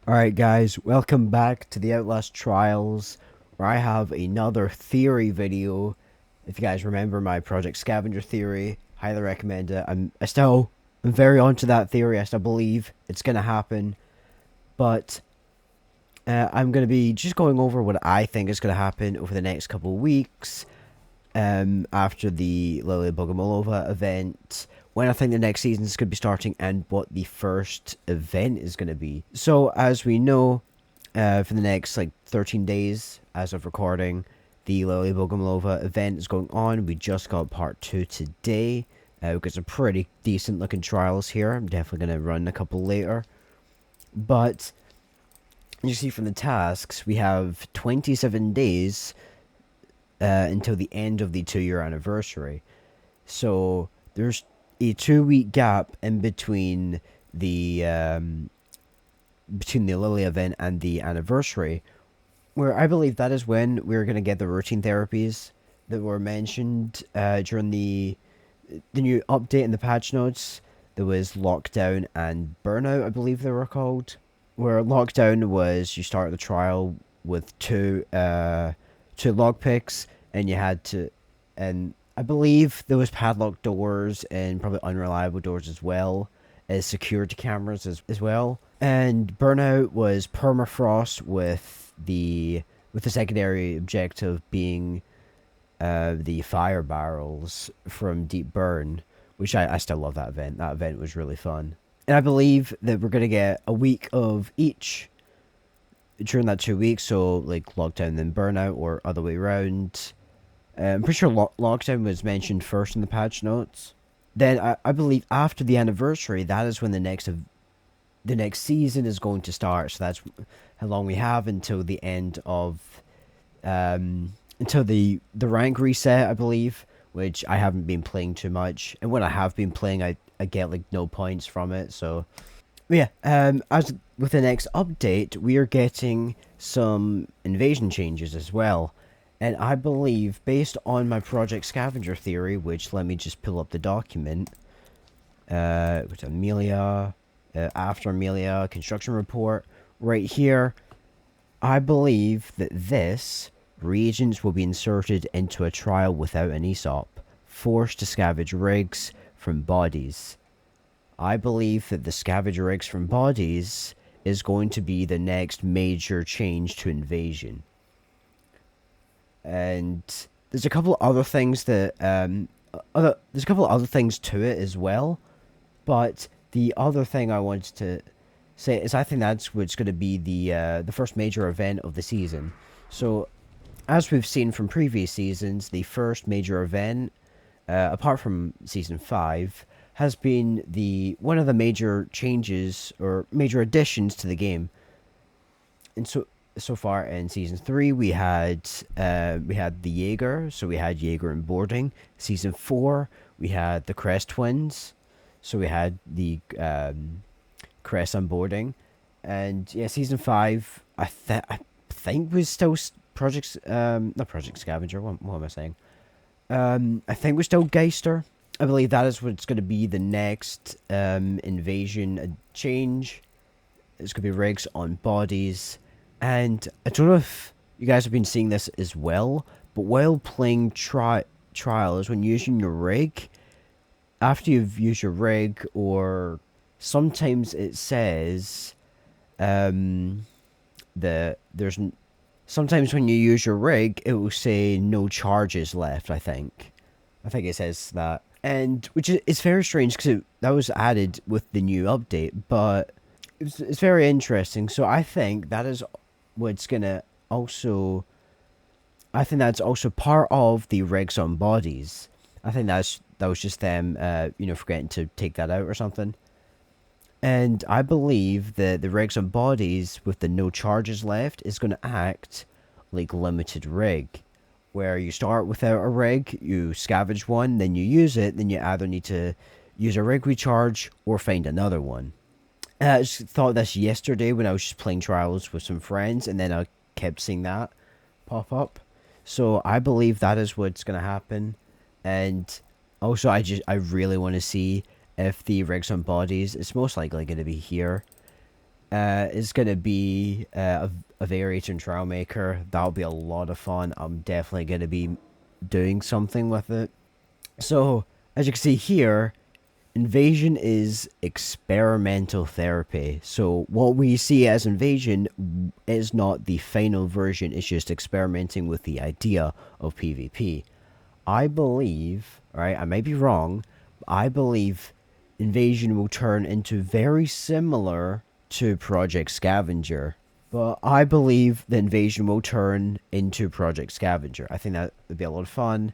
Alright guys, welcome back to the Outlast Trials, where I have another theory video. If you guys remember my Project Scavenger theory, highly recommend it. I'm very onto that theory. I still believe it's gonna happen, but I'm gonna be just going over what I think is gonna happen over the next couple of weeks. After the Lilia Bogomolova event, when I think the next season is going to be starting, and what the first event is going to be. So, as we know, for the next 13 days, as of recording, the Lilia Bogomolova event is going on. We just got part 2 today. We got some pretty decent looking trials here. I'm definitely going to run a couple later. But you see from the tasks, we have 27 days until the end of the 2-year anniversary. So there's a 2-week gap in between the Lily event and the anniversary, where I believe that is when we're gonna get the routine therapies that were mentioned during the new update in the patch notes. There was lockdown and burnout, I believe they were called. Where lockdown was you start the trial with two lockpicks, and you had to, and I believe there was padlocked doors and probably unreliable doors as well as security cameras as well. And burnout was permafrost with the secondary objective being the fire barrels from Deep Burn, which I still love that event. That event was really fun. And I believe that we're going to get a week of each during that 2 weeks, so like lockdown then burnout or other way around. I'm pretty sure lockdown was mentioned first in the patch notes. Then I believe after the anniversary, that is when the next season is going to start. So that's how long we have until the end of until the rank reset, I believe, which I haven't been playing too much. And when I have been playing, I get like no points from it. So yeah, as with the next update, we are getting some invasion changes as well. And I believe, based on my Project Scavenger theory, which let me just pull up the document, with Amelia, after Amelia, construction report, right here, I believe that this, reagents will be inserted into a trial without an ESOP, forced to scavenge rigs from bodies. I believe that the scavenge rigs from bodies is going to be the next major change to invasion. And there's a couple other things that there's a couple other things to it as well, but the other thing I wanted to say is I think that's what's going to be the first major event of the season. So, as we've seen from previous seasons, the first major event, apart from season 5, has been the one of the major changes or major additions to the game. And so far in season 3, we had the Jaeger, so we had Jaeger and boarding. Season 4, we had the Crest twins, so we had the Crest on boarding. And yeah, season 5, I think was still Project not Project Scavenger. What am I saying? I think we're still Geister. I believe that is what's going to be the next invasion change. It's going to be rigs on bodies. And I don't know if you guys have been seeing this as well, but while playing trials, when using your rig, after you've used your rig, or sometimes it says that sometimes when you use your rig, it will say no charges left, I think it says that. And which is it's very strange because that was added with the new update, but it's very interesting. So I think that is what's gonna also. I think that's also part of the rigs on bodies. I think that was just them, forgetting to take that out or something. And I believe that the rigs on bodies with the no charges left is going to act like limited rig, where you start without a rig, you scavenge one, then you use it, then you either need to use a rig recharge or find another one. I just thought this yesterday when I was just playing trials with some friends, and then I kept seeing that pop up. So I believe that is what's going to happen. And also, I really want to see if the rigs on bodies, it's most likely going to be here, is going to be a variation trial maker. That'll be a lot of fun. I'm definitely going to be doing something with it. So, as you can see here, invasion is experimental therapy. So, what we see as invasion is not the final version, it's just experimenting with the idea of PvP. I believe, right, I may be wrong, but I believe invasion will turn into very similar to Project Scavenger. But I believe the invasion will turn into Project Scavenger. I think that would be a lot of fun.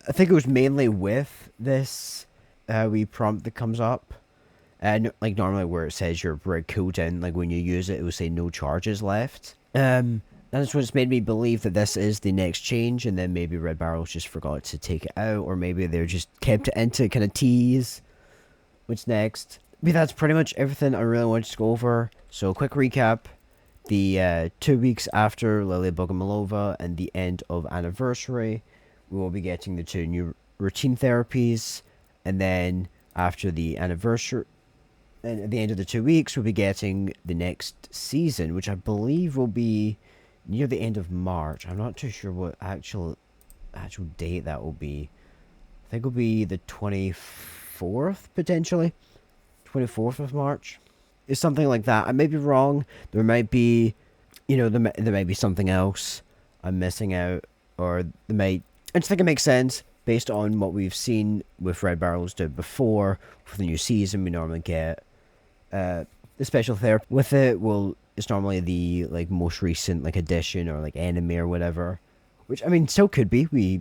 I think it was mainly with this wee prompt that comes up. And like normally where it says your break cooldown, like when you use it, it will say no charges left. That's what's made me believe that this is the next change, and then maybe Red Barrels just forgot to take it out, or maybe they're just kept it in to kind of tease what's next. But that's pretty much everything I really wanted to go over. So, quick recap. The 2 weeks after Lilia Bogomolova and the end of Anniversary, we will be getting the 2 new routine therapies, and then after the anniversary, and at the end of the 2 weeks, we'll be getting the next season, which I believe will be near the end of March. I'm not too sure what actual date that will be. I think it'll be the 24th, potentially. 24th of March. Is something like that. I may be wrong. There might be, there might be something else I'm missing out. Or there might... I just think it makes sense based on what we've seen with Red Barrels do before. For the new season, we normally get the special therapy with it. Well, it's normally the like most recent like edition or like enemy or whatever, which I mean still could be.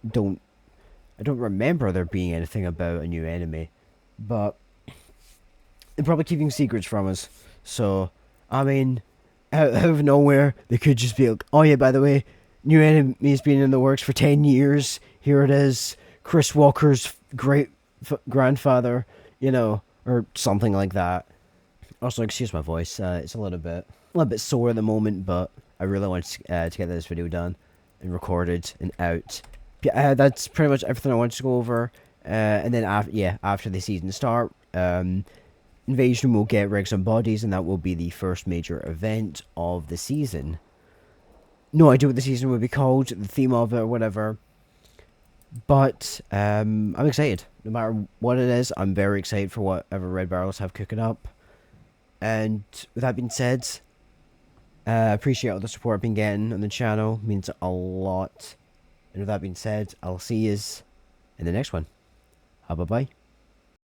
Don't I don't remember there being anything about a new enemy, but they're probably keeping secrets from us. So I mean, out of nowhere they could just be like, oh yeah, by the way, new enemy's been in the works for 10 years. Here it is, Chris Walker's great grandfather, or something like that. Also, excuse my voice. It's a little bit sore at the moment, but I really want to get this video done and recorded and out. That's pretty much everything I wanted to go over. And then after the season start, Invasion will get Rigs and Bodies, and that will be the first major event of the season. No idea what the season will be called, the theme of it, or whatever. But I'm excited. No matter what it is, I'm very excited for whatever Red Barrels have cooking up. And with that being said, I appreciate all the support I've been getting on the channel. It means a lot. And with that being said, I'll see you in the next one. Bye-bye.